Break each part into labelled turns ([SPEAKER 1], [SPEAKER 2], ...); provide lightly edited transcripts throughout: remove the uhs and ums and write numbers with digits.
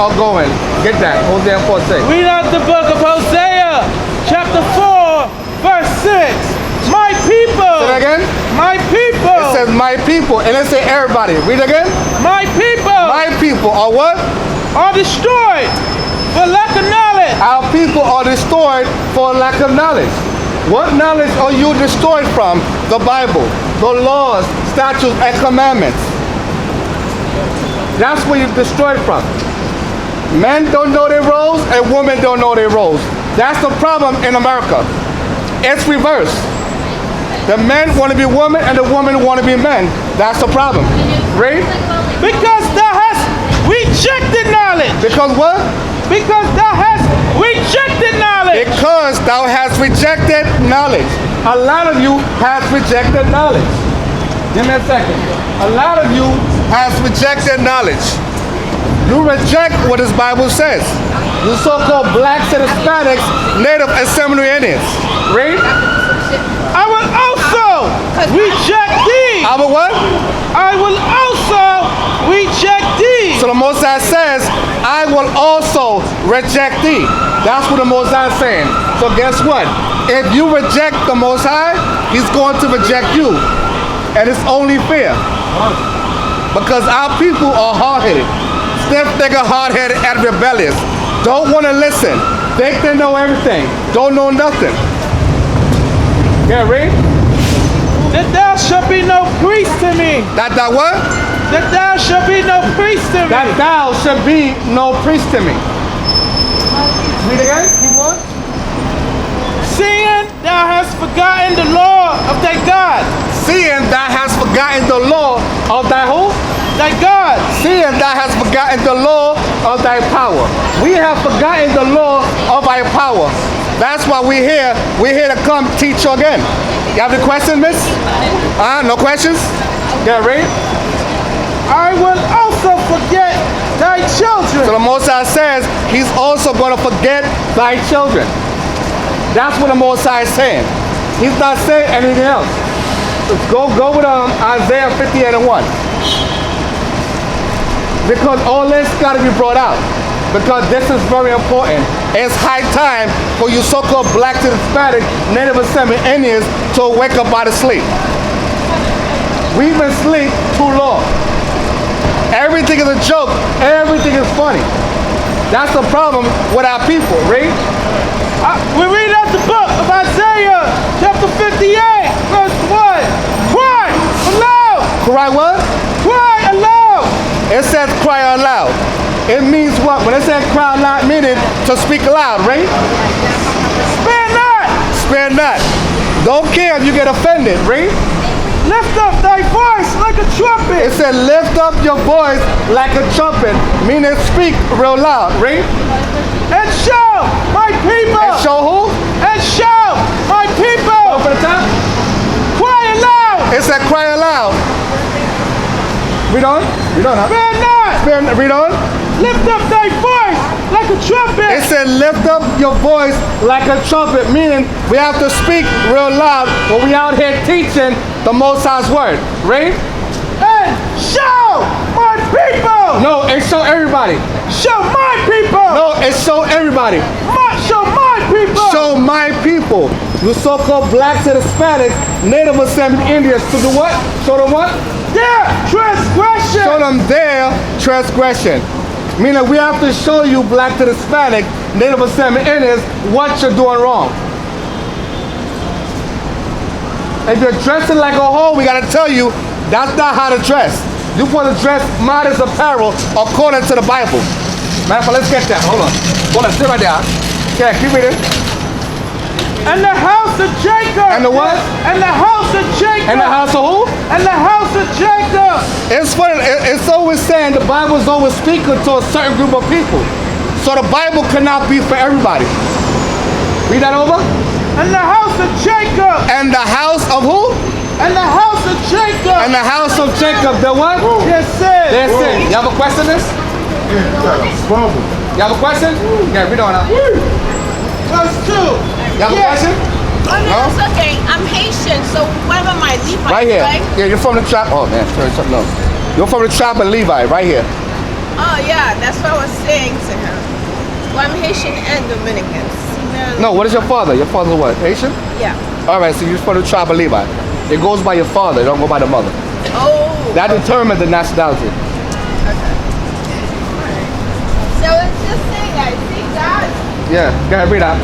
[SPEAKER 1] are going. Get that. Hosea 4:6.
[SPEAKER 2] Read out the book of Hosea, chapter 4, verse 6. My people.
[SPEAKER 1] Say that again.
[SPEAKER 2] My people.
[SPEAKER 1] It says my people, and it says everybody. Read again.
[SPEAKER 2] My people.
[SPEAKER 1] My people are what?
[SPEAKER 2] Are destroyed for lack of knowledge.
[SPEAKER 1] Our people are destroyed for lack of knowledge. What knowledge are you destroyed from? The Bible, the laws, statutes, and commandments. That's where you're destroyed from. Men don't know their roles, and women don't know their roles. That's the problem in America. It's reversed. The men want to be women, and the women want to be men. That's the problem. Read.
[SPEAKER 2] Because thou hast rejected knowledge.
[SPEAKER 1] Because what?
[SPEAKER 2] Because thou hast rejected knowledge.
[SPEAKER 1] Because thou hast rejected knowledge. A lot of you have rejected knowledge. Give me a second. A lot of you has rejected knowledge. You reject what this Bible says. You so-called blacks and Hispanics, Native and Seminary Indians. Read.
[SPEAKER 2] I will also reject thee.
[SPEAKER 1] I will what?
[SPEAKER 2] I will also reject thee.
[SPEAKER 1] So the Most High says, I will also reject thee. That's what the Most High is saying. So guess what? If you reject the Most High, He's going to reject you. And it's only fair. Because our people are hard-headed. Stiff-thinking, hard-headed, and rebellious. Don't want to listen. Think they know everything. Don't know nothing. Yeah, read.
[SPEAKER 2] That thou shalt be no priest to me.
[SPEAKER 1] That what?
[SPEAKER 2] That thou shalt be no priest to me.
[SPEAKER 1] That thou should be no priest to me. Read again. Keep on.
[SPEAKER 2] Seeing thou hast forgotten the law of thy God.
[SPEAKER 1] Seeing thou hast forgotten the law of thy who?
[SPEAKER 2] Thy God.
[SPEAKER 1] Seeing thou hast forgotten the law of thy power. We have forgotten the law of our power. That's why we're here. We're here to come teach you again. You have any questions, miss? No questions? Yeah, read.
[SPEAKER 2] I will also forget thy children.
[SPEAKER 1] So the Most High says He's also going to forget thy children. That's what the Most High is saying. He's not saying anything else. Let's go with Isaiah 58:1. Because all this got to be brought out. Because this is very important. It's high time for you so-called black and Hispanic, Native and Seminary Indians to wake up out of sleep. We've been asleep too long. Everything is a joke. Everything is funny. That's the problem with our people. Read.
[SPEAKER 2] We read out the book of Isaiah, chapter 58, verse 1. Cry aloud.
[SPEAKER 1] Cry what?
[SPEAKER 2] Cry aloud.
[SPEAKER 1] It says cry out loud. It means what? When it says cry out loud, meaning to speak loud, right?
[SPEAKER 2] Spare not.
[SPEAKER 1] Spare not. Don't care if you get offended, right?
[SPEAKER 2] Lift up thy voice like a trumpet.
[SPEAKER 1] It said lift up your voice like a trumpet, meaning speak real loud, right?
[SPEAKER 2] And show my people.
[SPEAKER 1] And show who?
[SPEAKER 2] And show my people.
[SPEAKER 1] Over the top.
[SPEAKER 2] Cry aloud.
[SPEAKER 1] It said cry aloud. Read on. Read on, huh?
[SPEAKER 2] Spare not.
[SPEAKER 1] Read on.
[SPEAKER 2] Lift up thy voice like a trumpet.
[SPEAKER 1] It said lift up your voice like a trumpet, meaning we have to speak real loud when we out here teaching the Most High's word. Read.
[SPEAKER 2] And show my people.
[SPEAKER 1] No, it show everybody.
[SPEAKER 2] Show my people.
[SPEAKER 1] No, it show everybody.
[SPEAKER 2] Show my people.
[SPEAKER 1] Show my people. You so-called blacks and Hispanics, Native and Seminary Indians to do what? Show them what?
[SPEAKER 2] Their transgression.
[SPEAKER 1] Show them their transgression. Meaning we have to show you black to Hispanic, Native and Seminary Indians what you're doing wrong. If you're dressing like a hoe, we gotta tell you that's not how to dress. You want to dress modest apparel according to the Bible. Matter of fact, let's get that. Hold on, sit right there. Okay, keep reading.
[SPEAKER 2] And the house of Jacob.
[SPEAKER 1] And the what?
[SPEAKER 2] And the house of Jacob.
[SPEAKER 1] And the house of who?
[SPEAKER 2] And the house of Jacob.
[SPEAKER 1] It's funny. It's always saying the Bible is always speaking to a certain group of people. So the Bible cannot be for everybody. Read that over.
[SPEAKER 2] And the house of Jacob.
[SPEAKER 1] And the house of who?
[SPEAKER 2] And the house of Jacob.
[SPEAKER 1] And the house of Jacob. The what?
[SPEAKER 2] Yes, sir.
[SPEAKER 1] That's it. You have a question, miss? You have a question? Yeah, read on now.
[SPEAKER 2] Verse 2.
[SPEAKER 1] You have a question?
[SPEAKER 3] Oh, no, it's okay. I'm Haitian, so what about my Levites?
[SPEAKER 1] Right here. Yeah, you're from the tribe. Oh, man. Sorry, something else. You're from the tribe of Levi, right here.
[SPEAKER 3] Oh yeah, that's what I was saying to him. Well, I'm Haitian and Dominican.
[SPEAKER 1] No, what is your father? Your father's what? Haitian?
[SPEAKER 3] Yeah.
[SPEAKER 1] All right, so you're from the tribe of Levi. It goes by your father, it don't go by the mother.
[SPEAKER 3] Oh.
[SPEAKER 1] That determines the nationality.
[SPEAKER 3] Okay. So it's just saying that. See, God.
[SPEAKER 1] Yeah, go ahead, read out.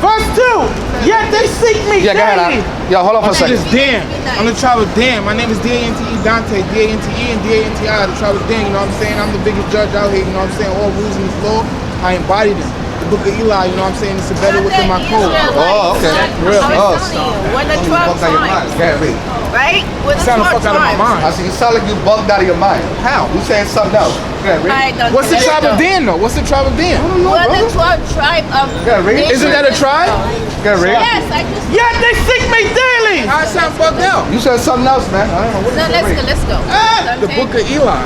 [SPEAKER 2] Verse 2. Yet they seek me
[SPEAKER 1] Yeah, go ahead.
[SPEAKER 2] daily.
[SPEAKER 1] Yo, hold on for a
[SPEAKER 2] My name
[SPEAKER 1] second.
[SPEAKER 2] is Dan. I'm the tribe of Dan. My name is D-A-N-T-E Dante, D-A-N-T-E and D-A-N-T-I, the tribe of Dan, you know what I'm saying? I'm the biggest judge out here, you know what I'm saying? All rules in this law, I embody them. The book of Eli, you know what I'm saying? It's embedded within my code.
[SPEAKER 1] Oh, okay.
[SPEAKER 3] Real. I was telling you, when the 12 tribes,
[SPEAKER 1] Go ahead, read.
[SPEAKER 3] right? When the
[SPEAKER 2] Sound the
[SPEAKER 3] 12
[SPEAKER 2] fuck out of my
[SPEAKER 3] tribes.
[SPEAKER 2] mind.
[SPEAKER 1] I see you sound like you bugged out of your mind.
[SPEAKER 2] How?
[SPEAKER 1] You saying something else. Go ahead, read.
[SPEAKER 3] Alright, Dante,
[SPEAKER 2] What's the
[SPEAKER 3] let's
[SPEAKER 2] tribe
[SPEAKER 3] go.
[SPEAKER 2] of Dan though? What's the tribe of Dan?
[SPEAKER 3] Well, the 12 tribe of
[SPEAKER 1] Yeah, read.
[SPEAKER 3] nation
[SPEAKER 2] Isn't that a tribe?
[SPEAKER 1] Go ahead, read.
[SPEAKER 3] Yes, I just.
[SPEAKER 2] Yet they seek me daily. How it sound fucked out?
[SPEAKER 1] You said something else, man. I don't know what
[SPEAKER 3] No,
[SPEAKER 1] you
[SPEAKER 3] let's
[SPEAKER 1] said.
[SPEAKER 3] go. Let's go.
[SPEAKER 2] The book of Eli.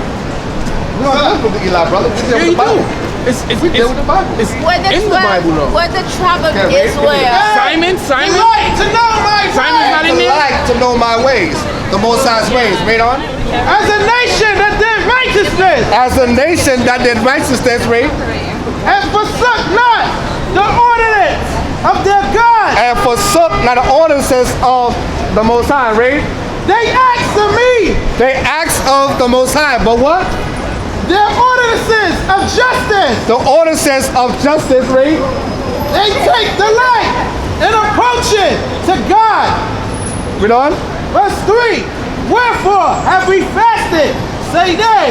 [SPEAKER 1] We don't know the book of Eli, brother. We deal
[SPEAKER 2] Yeah,
[SPEAKER 1] with
[SPEAKER 2] you
[SPEAKER 1] the Bible.
[SPEAKER 2] do. It's
[SPEAKER 1] We deal with the Bible.
[SPEAKER 2] It's
[SPEAKER 3] When the
[SPEAKER 2] in the
[SPEAKER 3] 12,
[SPEAKER 2] Bible though.
[SPEAKER 3] when the tribe of
[SPEAKER 1] Yeah, read.
[SPEAKER 3] Israel.
[SPEAKER 2] Simon?
[SPEAKER 1] Simon's not in there. Like to know my ways, the Most High's ways. Read on.
[SPEAKER 2] As a nation that did righteousness
[SPEAKER 1] As a nation that did righteousness, read,
[SPEAKER 2] and forsook not the ordinance of their God,
[SPEAKER 1] and forsook not the ordinances of the Most High, read.
[SPEAKER 2] they asked of me
[SPEAKER 1] They asked of the Most High, but what?
[SPEAKER 2] their ordinances of justice.
[SPEAKER 1] The ordinances of justice, read.
[SPEAKER 2] They take delight in approaching to God.
[SPEAKER 1] Read on.
[SPEAKER 2] Verse 3. Wherefore have we fasted, say they,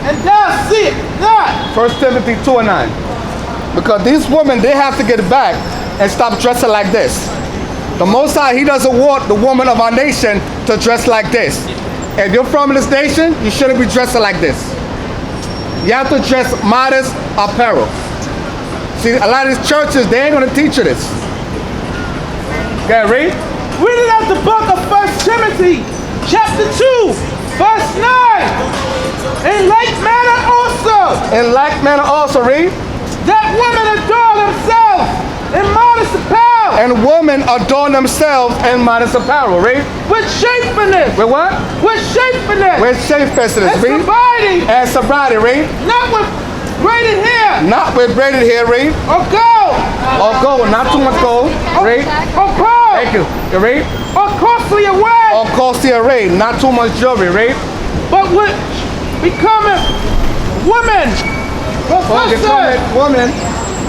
[SPEAKER 2] and thou seest not.
[SPEAKER 1] 1 Timothy 2 and 9. Because these women, they have to get back and stop dressing like this. The Most High, He doesn't want the woman of our nation to dress like this. If you're from this nation, you shouldn't be dressing like this. You have to dress modest apparel. See, a lot of these churches, they ain't gonna teach you this. Okay, read.
[SPEAKER 2] Read it out the book of 1 Timothy, chapter 2, verse 9. In like manner also,
[SPEAKER 1] In like manner also, read.
[SPEAKER 2] that women adorn themselves in modest apparel,
[SPEAKER 1] And women adorn themselves in modest apparel, read.
[SPEAKER 2] with shapeliness,
[SPEAKER 1] With what?
[SPEAKER 2] with shapeliness,
[SPEAKER 1] With shamefacedness,
[SPEAKER 2] and
[SPEAKER 1] read.
[SPEAKER 2] sobriety,
[SPEAKER 1] And sobriety, read.
[SPEAKER 2] not with braided hair,
[SPEAKER 1] Not with braided hair, read.
[SPEAKER 2] or gold,
[SPEAKER 1] Or gold, not too much gold, read.
[SPEAKER 2] or pearl,
[SPEAKER 1] Thank you. You read?
[SPEAKER 2] or costly array,
[SPEAKER 1] Or costly array, not too much jewelry, read.
[SPEAKER 2] but which becometh women, professor,
[SPEAKER 1] Woman.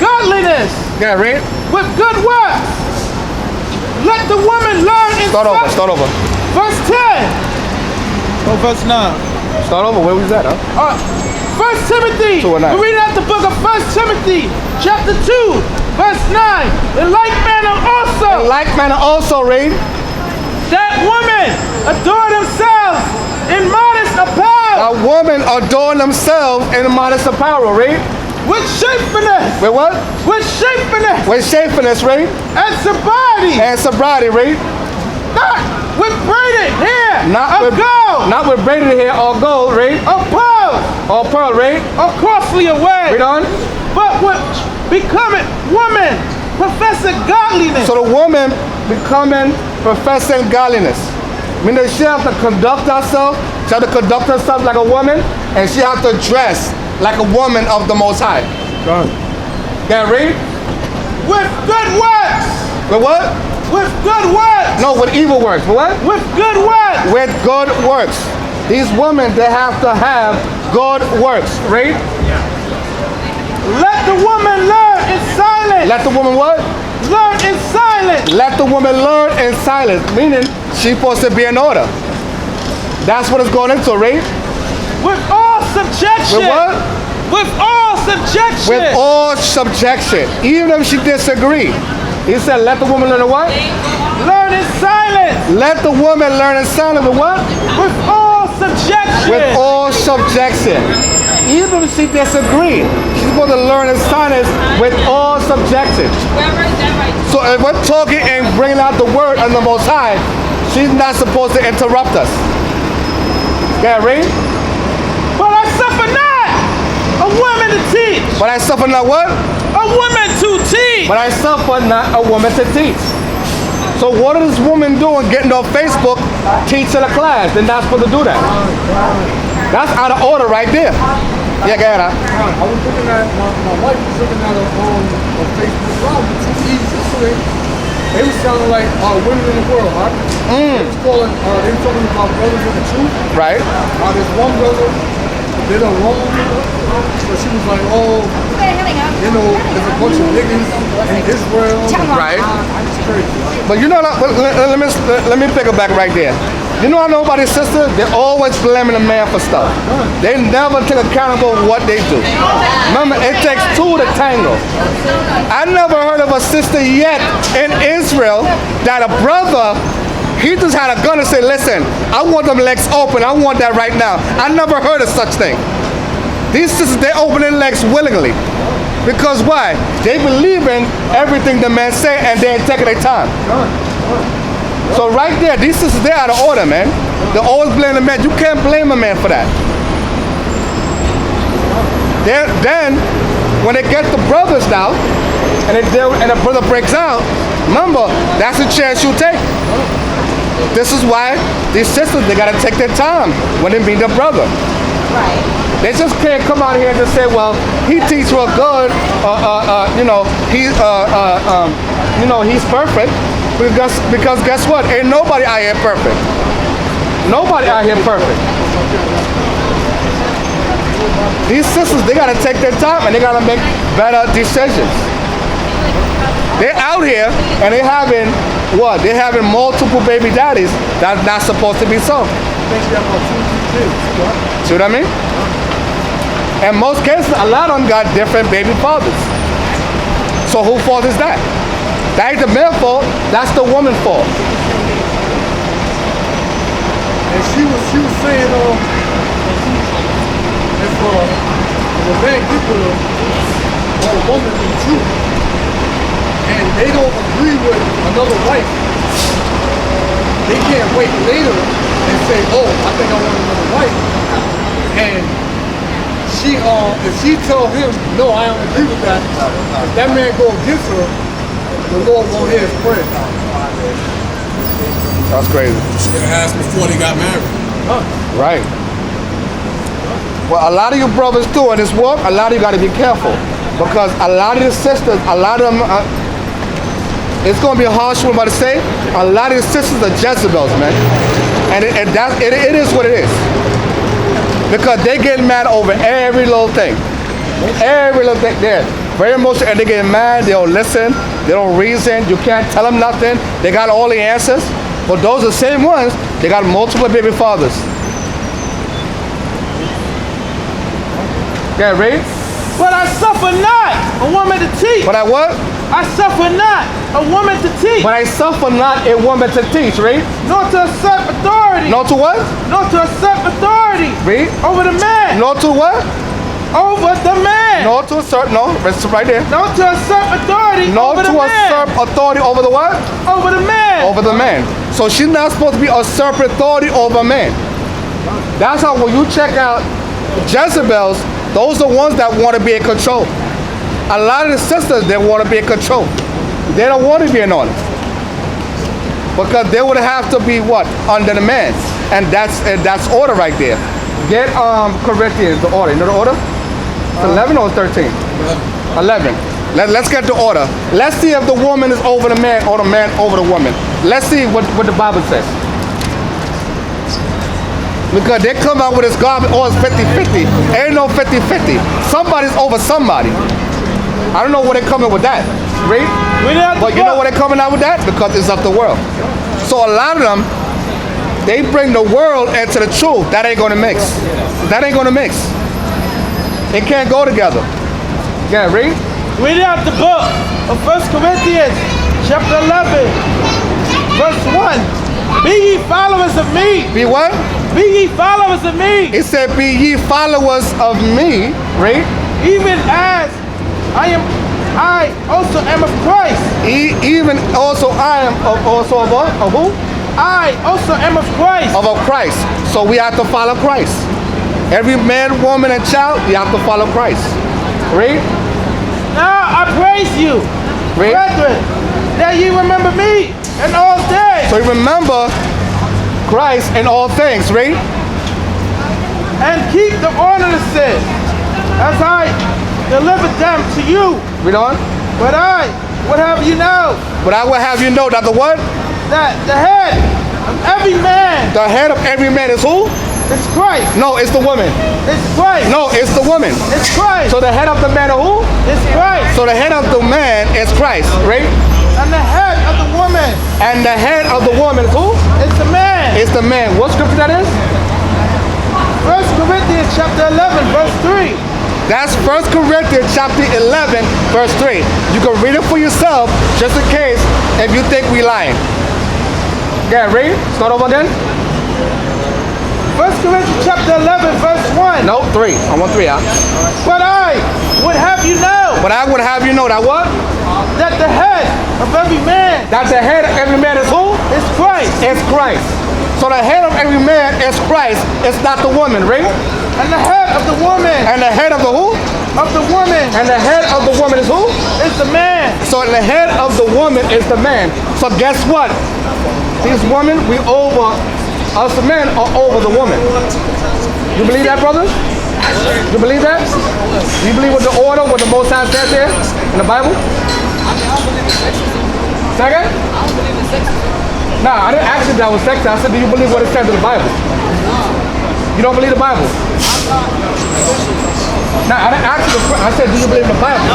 [SPEAKER 2] godliness,
[SPEAKER 1] Yeah, read.
[SPEAKER 2] with good works. Let the woman learn in
[SPEAKER 1] Start over,
[SPEAKER 2] such-
[SPEAKER 1] start over.
[SPEAKER 2] Verse 10. Oh, verse 9.
[SPEAKER 1] Start over, where was that, huh?
[SPEAKER 2] 1 Timothy.
[SPEAKER 1] 2 and 9.
[SPEAKER 2] We read out the book of 1 Timothy, chapter 2, verse 9. In like manner also,
[SPEAKER 1] In like manner also, read.
[SPEAKER 2] that women adorn themselves in modest apparel,
[SPEAKER 1] A woman adorn themselves in modest apparel, read.
[SPEAKER 2] with shapeliness,
[SPEAKER 1] With what?
[SPEAKER 2] with shapeliness,
[SPEAKER 1] With shamefulness, read.
[SPEAKER 2] and sobriety,
[SPEAKER 1] And sobriety, read.
[SPEAKER 2] not with braided hair,
[SPEAKER 1] Not
[SPEAKER 2] of
[SPEAKER 1] with
[SPEAKER 2] gold,
[SPEAKER 1] not with braided hair or gold, read.
[SPEAKER 2] or pearls,
[SPEAKER 1] Or pearl, read.
[SPEAKER 2] or costly array,
[SPEAKER 1] Read on.
[SPEAKER 2] but which becometh woman, professing godliness.
[SPEAKER 1] So the woman becoming professing godliness. Meaning she have to conduct herself, she have to conduct herself like a woman, and she have to dress like a woman of the Most High. Yeah, read.
[SPEAKER 2] with good works,
[SPEAKER 1] With what?
[SPEAKER 2] with good works,
[SPEAKER 1] No, with evil works. With what?
[SPEAKER 2] with good works.
[SPEAKER 1] With good works. These women, they have to have good works. Read.
[SPEAKER 2] Let the woman learn in silence.
[SPEAKER 1] Let the woman what?
[SPEAKER 2] Learn in silence.
[SPEAKER 1] Let the woman learn in silence. Meaning, she's supposed to be in order. That's what it's going into, read.
[SPEAKER 2] With all subjection.
[SPEAKER 1] With what?
[SPEAKER 2] With all subjection.
[SPEAKER 1] With all subjection. Even if she disagree. He said, let the woman learn what?
[SPEAKER 2] Learn in silence.
[SPEAKER 1] Let the woman learn in silence with what?
[SPEAKER 2] With all subjection.
[SPEAKER 1] With all subjection. Even if she disagree, she's supposed to learn in silence with all subjection. So if we're talking and bringing out the word of the Most High, she's not supposed to interrupt us. Yeah, read.
[SPEAKER 2] But I suffer not a woman to teach.
[SPEAKER 1] But I suffer not what?
[SPEAKER 2] A woman to teach.
[SPEAKER 1] But I suffer not a woman to teach. So what is this woman doing getting on Facebook teaching a class? They're not supposed to do that. That's out of order right there. Yeah, go ahead.
[SPEAKER 4] I was looking at, my wife was looking at a Facebook Live with two E's yesterday. They was sounding like women in the world, huh? They was calling, they were talking about brothers in the truth.
[SPEAKER 1] Right.
[SPEAKER 4] There's one brother, did a wrong, so she was like, oh, you know, there's a bunch of niggas in Israel.
[SPEAKER 1] Right.
[SPEAKER 4] It's crazy.
[SPEAKER 1] But you know, let me pick it back right there. You know, I know about these sisters, they're always blaming the man for stuff. They never take accountable for what they do. Remember, it takes two to tango. I never heard of a sister yet in Israel that a brother, he just had a gun and said, listen, I want them legs open. I want that right now. I never heard of such thing. These sisters, they open their legs willingly. Because why? They believe in everything the man say and they ain't taking their time. So right there, these sisters, they're out of order, man. They always blame the man. You can't blame a man for that. Then, when they get the brothers now, and the brother breaks out, remember, that's a chance you take. This is why these sisters, they gotta take their time when they meet their brother.
[SPEAKER 3] Right.
[SPEAKER 1] They just can't come out here and just say, well, he teaches real good, he's perfect. Because guess what? Ain't nobody out here perfect. Nobody out here perfect. These sisters, they gotta take their time and they gotta make better decisions. They're out here and they're having what? They're having multiple baby daddies. That's not supposed to be so. See what I mean? In most cases, a lot of them got different baby fathers. So whose fault is that? That ain't the man's fault, that's the woman's fault.
[SPEAKER 4] And she was saying, if a man get with a woman in the truth, and they don't agree with another wife, they can't wait later and say, oh, I think I want another wife. And she, if she tell him, no, I don't agree with that, if that man go against her, the Lord won't hear his prayer.
[SPEAKER 1] That's crazy.
[SPEAKER 5] Should have asked before they got married.
[SPEAKER 1] Right. Well, a lot of you brothers too in this walk, a lot of you got to be careful. Because a lot of the sisters, a lot of them, it's going to be a harsh one about to say, a lot of the sisters are Jezebels, man. And it is what it is. Because they get mad over every little thing. Every little thing there. Very emotional, and they get mad, they don't listen, they don't reason, you can't tell them nothing, they got all the answers, but those are the same ones, they got multiple baby fathers. Yeah, read?
[SPEAKER 6] But I suffer not a woman to teach.
[SPEAKER 1] But I what?
[SPEAKER 6] I suffer not a woman to teach.
[SPEAKER 1] But I suffer not a woman to teach, read?
[SPEAKER 6] Nor to usurp authority.
[SPEAKER 1] Nor to what?
[SPEAKER 6] Nor to usurp authority.
[SPEAKER 1] Read?
[SPEAKER 6] Over the man.
[SPEAKER 1] Nor to what?
[SPEAKER 6] Over the man.
[SPEAKER 1] Nor to usurp, no, it's right there.
[SPEAKER 6] Nor to usurp authority
[SPEAKER 1] Nor
[SPEAKER 6] over the
[SPEAKER 1] to
[SPEAKER 6] man.
[SPEAKER 1] usurp authority over the what?
[SPEAKER 6] Over the man.
[SPEAKER 1] Over the man. So she's not supposed to be usurping authority over a man. That's how when you check out Jezebels, those are the ones that want to be in control. A lot of the sisters, they want to be in control. They don't want to be in order. Because they would have to be what? Under the man. And that's order right there. Get Corinthians, the order. You know the order? 11 or 13? 11. Let's get the order. Let's see if the woman is over the man or the man over the woman. Let's see what the Bible says. Because they come out with this garbage, oh, it's 50-50. Ain't no 50-50. Somebody's over somebody. I don't know where they're coming with that. Read? But you know where they're coming out with that? Because it's of the world. So a lot of them, they bring the world into the truth. That ain't going to mix. That ain't going to mix. It can't go together. Yeah, read?
[SPEAKER 6] Read out the book of 1 Corinthians, chapter 11, verse 1. Be ye followers of me.
[SPEAKER 1] Be what?
[SPEAKER 6] Be ye followers of me.
[SPEAKER 1] It said, be ye followers of me. Read?
[SPEAKER 6] Even as I also am of Christ.
[SPEAKER 1] Even also I am also of what? Of who?
[SPEAKER 6] I also am of Christ.
[SPEAKER 1] Of Christ. So we have to follow Christ. Every man, woman, and child, you have to follow Christ. Read?
[SPEAKER 6] Now I praise you,
[SPEAKER 1] Read?
[SPEAKER 6] brethren, that ye remember me in all days.
[SPEAKER 1] So you remember Christ in all things. Read?
[SPEAKER 6] and keep the ordinances as I delivered them to you.
[SPEAKER 1] Read on.
[SPEAKER 6] But I would have you know
[SPEAKER 1] But I will have you know that the what?
[SPEAKER 6] that the head of every man
[SPEAKER 1] The head of every man is who?
[SPEAKER 6] is Christ.
[SPEAKER 1] No, it's the woman.
[SPEAKER 6] It's Christ.
[SPEAKER 1] No, it's the woman.
[SPEAKER 6] It's Christ.
[SPEAKER 1] So the head of the man is who?
[SPEAKER 6] It's Christ.
[SPEAKER 1] So the head of the man is Christ, right?
[SPEAKER 6] And the head of the woman
[SPEAKER 1] And the head of the woman is who?
[SPEAKER 6] is the man.
[SPEAKER 1] It's the man. What scripture that is?
[SPEAKER 6] 1 Corinthians chapter 11, verse 3.
[SPEAKER 1] That's 1 Corinthians chapter 11, verse 3. You can read it for yourself, just in case if you think we lying. Yeah, read. Start over again.
[SPEAKER 6] 1 Corinthians chapter 11, verse 1.
[SPEAKER 1] No, 3. I want 3 out.
[SPEAKER 6] But I would have you know
[SPEAKER 1] But I would have you know that what?
[SPEAKER 6] that the head of every man
[SPEAKER 1] That the head of every man is who?
[SPEAKER 6] is Christ.
[SPEAKER 1] It's Christ. So the head of every man is Christ. It's not the woman, right?
[SPEAKER 6] And the head of the woman
[SPEAKER 1] And the head of the who?
[SPEAKER 6] of the woman
[SPEAKER 1] And the head of the woman is who?
[SPEAKER 6] is the man.
[SPEAKER 1] So the head of the woman is the man. So guess what? These women, we over, us men are over the woman. You believe that, brother? You believe that? You believe what the order, what the Most High says here in the Bible? Second? Nah, I didn't ask you if that was sexy. I said, do you believe what it says in the Bible? You don't believe the Bible? Nah, I didn't ask you. I said, do you believe the Bible?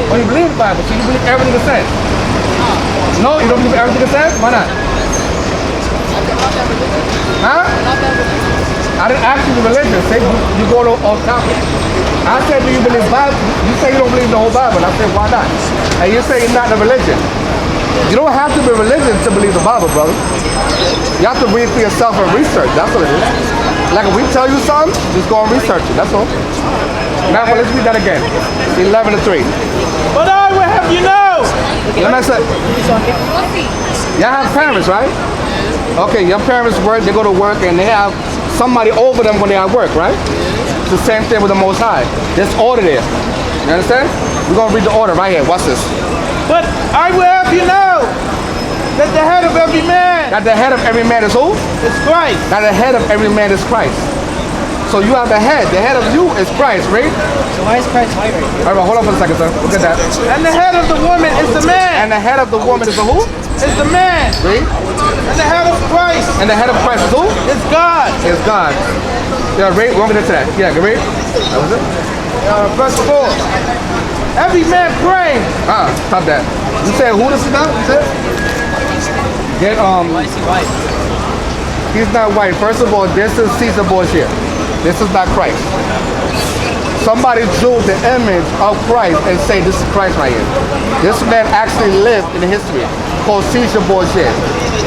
[SPEAKER 1] Oh, you believe the Bible, so you believe everything it says? No, you don't believe everything it says? Why not? Huh? I didn't ask you the religion. Say you go off topic. I said, do you believe Bible? You say you don't believe the whole Bible. And I said, why not? And you say it's not the religion. You don't have to be religious to believe the Bible, brother. You have to read for yourself and research. That's what it is. Like if we tell you something, just go and research it. That's all. Now, let's read that again. 11 to 3.
[SPEAKER 6] But I would have you know.
[SPEAKER 1] Let me say, y'all have parents, right? Okay, your parents work, they go to work, and they have somebody over them when they're at work, right? It's the same thing with the Most High. There's order there. You understand? We're going to read the order right here. Watch this.
[SPEAKER 6] But I will have you know that the head of every man
[SPEAKER 1] That the head of every man is who?
[SPEAKER 6] is Christ.
[SPEAKER 1] That the head of every man is Christ. So you have the head. The head of you is Christ, right?
[SPEAKER 7] So why is Christ white right here?
[SPEAKER 1] All right, hold on for a second, sir. Look at that.
[SPEAKER 6] And the head of the woman is the man.
[SPEAKER 1] And the head of the woman is the who?
[SPEAKER 6] Is the man.
[SPEAKER 1] Read.
[SPEAKER 6] And the head of Christ
[SPEAKER 1] And the head of Christ is who?
[SPEAKER 6] is God.
[SPEAKER 1] Is God. Yeah, read. We're going to get to that. Yeah, read. That was it.
[SPEAKER 6] Verse 4. Every man praying.
[SPEAKER 1] Stop that. You said who this is now? You said? Get
[SPEAKER 7] Why is he white?
[SPEAKER 1] He's not white. First of all, this is Caesar Borgia. This is not Christ. Somebody drew the image of Christ and say this is Christ right here. This man actually lived in history called Caesar Borgia.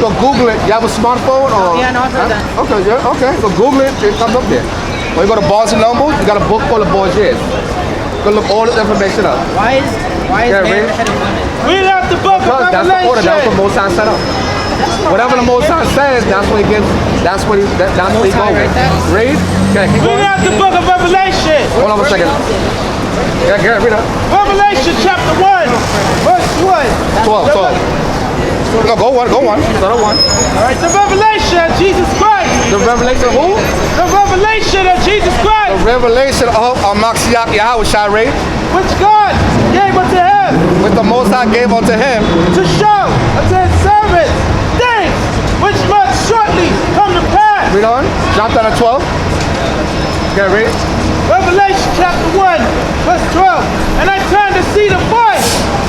[SPEAKER 1] So Google it. You have a smartphone or?
[SPEAKER 7] Yeah, no, I've heard that.
[SPEAKER 1] Okay, yeah, okay. So Google it. It comes up there. Or you go to Barnes and Noble. You got a book called The Borgias. Go look all this information up.
[SPEAKER 7] Why is
[SPEAKER 1] Yeah,
[SPEAKER 7] man
[SPEAKER 1] read.
[SPEAKER 7] the head of women?
[SPEAKER 6] Read out the book of
[SPEAKER 1] Because that's the order. That's what
[SPEAKER 6] Revelation.
[SPEAKER 1] Most High set up. Whatever the Most High says, that's what he gives. That's what he. That's what he
[SPEAKER 7] Most High
[SPEAKER 1] goes with.
[SPEAKER 7] write that?
[SPEAKER 1] Read. Okay, keep
[SPEAKER 6] Read
[SPEAKER 1] going.
[SPEAKER 6] out the book of Revelation.
[SPEAKER 1] Hold on a second. Yeah, Garrett, read up.
[SPEAKER 6] Revelation chapter 1, verse 1.
[SPEAKER 1] 12, 12. No, go one, go one. Start at one.
[SPEAKER 6] All right, the revelation of Jesus Christ.
[SPEAKER 1] The revelation of who?
[SPEAKER 6] The revelation of Jesus
[SPEAKER 1] The
[SPEAKER 6] Christ,
[SPEAKER 1] revelation of Amaxiach Yahweh Shireh,
[SPEAKER 6] which God gave unto him
[SPEAKER 1] which the Most High gave unto him.
[SPEAKER 6] to show unto his servants things which must shortly come to pass.
[SPEAKER 1] Read on. Drop down to 12. Okay, read.
[SPEAKER 6] Revelation chapter 1, verse 12. And I turned to see the voice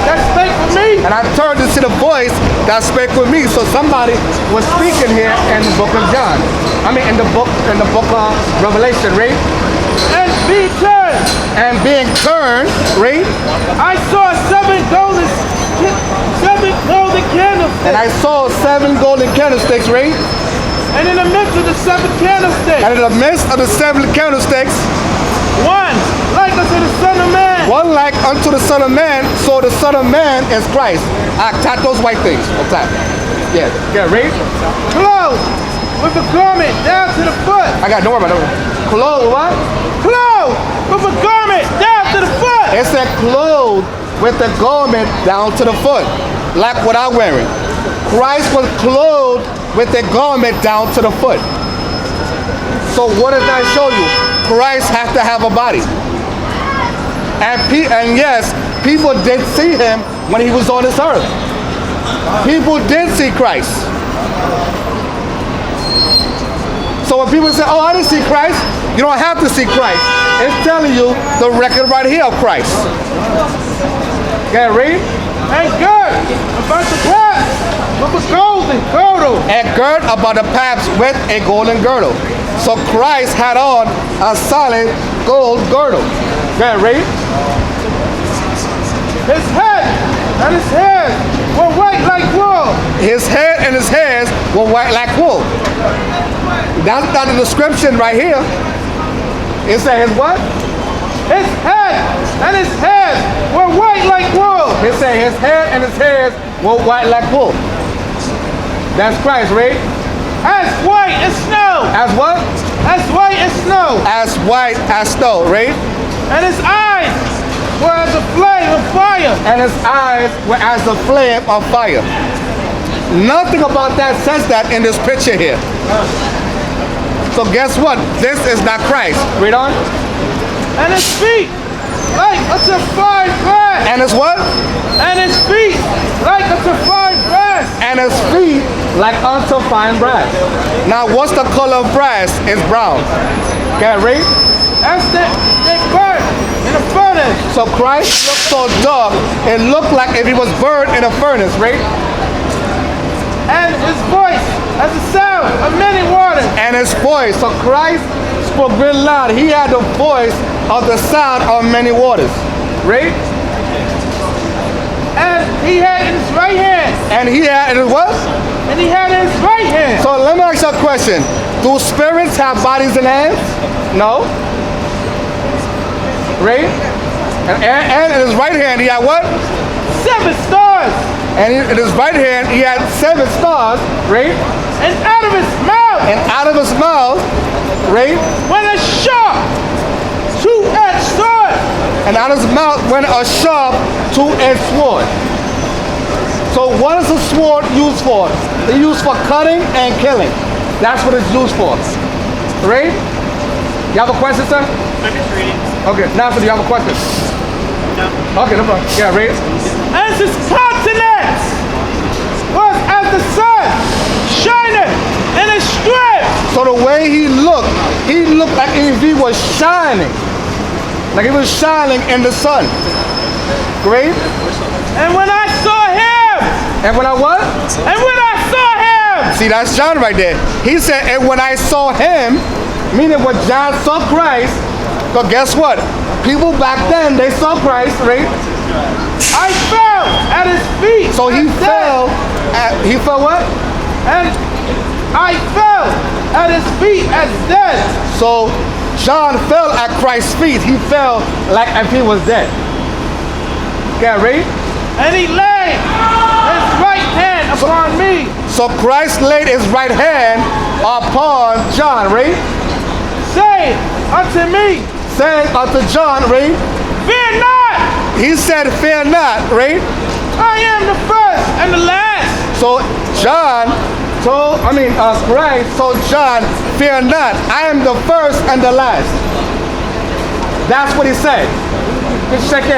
[SPEAKER 6] that spake with me.
[SPEAKER 1] And I turned to see the voice that spake with me. So somebody was speaking here in the book of John. I mean, in the book of Revelation. Read.
[SPEAKER 6] And being turned,
[SPEAKER 1] And being turned, read.
[SPEAKER 6] I saw seven golden candlesticks.
[SPEAKER 1] And I saw 7 golden candlesticks, read.
[SPEAKER 6] And in the midst of the seven candlesticks,
[SPEAKER 1] And in the midst of the 7 candlesticks,
[SPEAKER 6] one like unto the Son of Man.
[SPEAKER 1] one like unto the Son of Man. So the Son of Man is Christ. Tap those white things. Tap. Yeah, read.
[SPEAKER 6] Clothed with a garment down to the foot.
[SPEAKER 1] I got, don't worry about it. Clothed what?
[SPEAKER 6] Clothed with a garment down to the foot.
[SPEAKER 1] It said clothed with the garment down to the foot. Like what I'm wearing. Christ was clothed with the garment down to the foot. So what does that show you? Christ has to have a body. And yes, people did see him when he was on this earth. People did see Christ. So when people say, oh, I didn't see Christ, you don't have to see Christ. It's telling you the record right here of Christ. Okay, read.
[SPEAKER 6] And gird about the paps with a golden girdle.
[SPEAKER 1] And gird about the paps with a golden girdle. So Christ had on a solid gold girdle. Okay, read.
[SPEAKER 6] His head and his hairs were white like wool.
[SPEAKER 1] His head and his hairs were white like wool. That's not the description right here. It says his what?
[SPEAKER 6] His head and his hairs were white like wool.
[SPEAKER 1] It says his head and his hairs were white like wool. That's Christ, right?
[SPEAKER 6] As white as snow.
[SPEAKER 1] As what?
[SPEAKER 6] As white as snow.
[SPEAKER 1] As white as snow, right?
[SPEAKER 6] And his eyes were as a flame of fire.
[SPEAKER 1] And his eyes were as a flame of fire. Nothing about that says that in this picture here. So guess what? This is not Christ. Read on.
[SPEAKER 6] And his feet like unto fine brass.
[SPEAKER 1] And his what?
[SPEAKER 6] And his feet like unto fine brass.
[SPEAKER 1] And his feet like unto fine brass. Now what's the color of brass? It's brown. Can I read?
[SPEAKER 6] As they burn in a furnace.
[SPEAKER 1] So Christ looked so dark, it looked like if he was burned in a furnace, right?
[SPEAKER 6] And his voice as the sound of many waters.
[SPEAKER 1] And his voice. So Christ spoke real loud. He had the voice of the sound of many waters. Right?
[SPEAKER 6] And he had in his right hand.
[SPEAKER 1] And he had in his what?
[SPEAKER 6] And he had in his right hand.
[SPEAKER 1] So let me ask you a question. Do spirits have bodies and hands? No. Right? And in his right hand he had what?
[SPEAKER 6] 7 stars.
[SPEAKER 1] And in his right hand he had 7 stars, right?
[SPEAKER 6] And out of his mouth.
[SPEAKER 1] And out of his mouth, right?
[SPEAKER 6] Went a sharp, 2-edged sword.
[SPEAKER 1] And out of his mouth went a sharp, 2-edged sword. So what is a sword used for? It's used for cutting and killing. That's what it's used for. Right? You have a question, sir?
[SPEAKER 7] I'm just reading.
[SPEAKER 1] Okay, now so do you have a question?
[SPEAKER 7] No.
[SPEAKER 1] Okay, no problem. Yeah, read.
[SPEAKER 6] As his countenance was as the sun shining in his strength.
[SPEAKER 1] So the way he looked like if he was shining. Like he was shining in the sun. Great.
[SPEAKER 6] And when I saw him.
[SPEAKER 1] And when I what?
[SPEAKER 6] And when I saw him.
[SPEAKER 1] See, that's John right there. He said, and when I saw him, meaning when John saw Christ, but guess what? People back then, they saw Christ, right?
[SPEAKER 6] I fell at his feet.
[SPEAKER 1] So he fell, he fell what?
[SPEAKER 6] And I fell at his feet as dead.
[SPEAKER 1] So John fell at Christ's feet. He fell like if he was dead. Okay, read.
[SPEAKER 6] And he laid his right hand upon me.
[SPEAKER 1] So Christ laid his right hand upon John, right?
[SPEAKER 6] Saying unto me.
[SPEAKER 1] Saying unto John, right?
[SPEAKER 6] Fear not.
[SPEAKER 1] He said, fear not, right?
[SPEAKER 6] I am the first and the last.
[SPEAKER 1] So Christ told John, fear not, I am the first and the last. That's what he said. Just check it.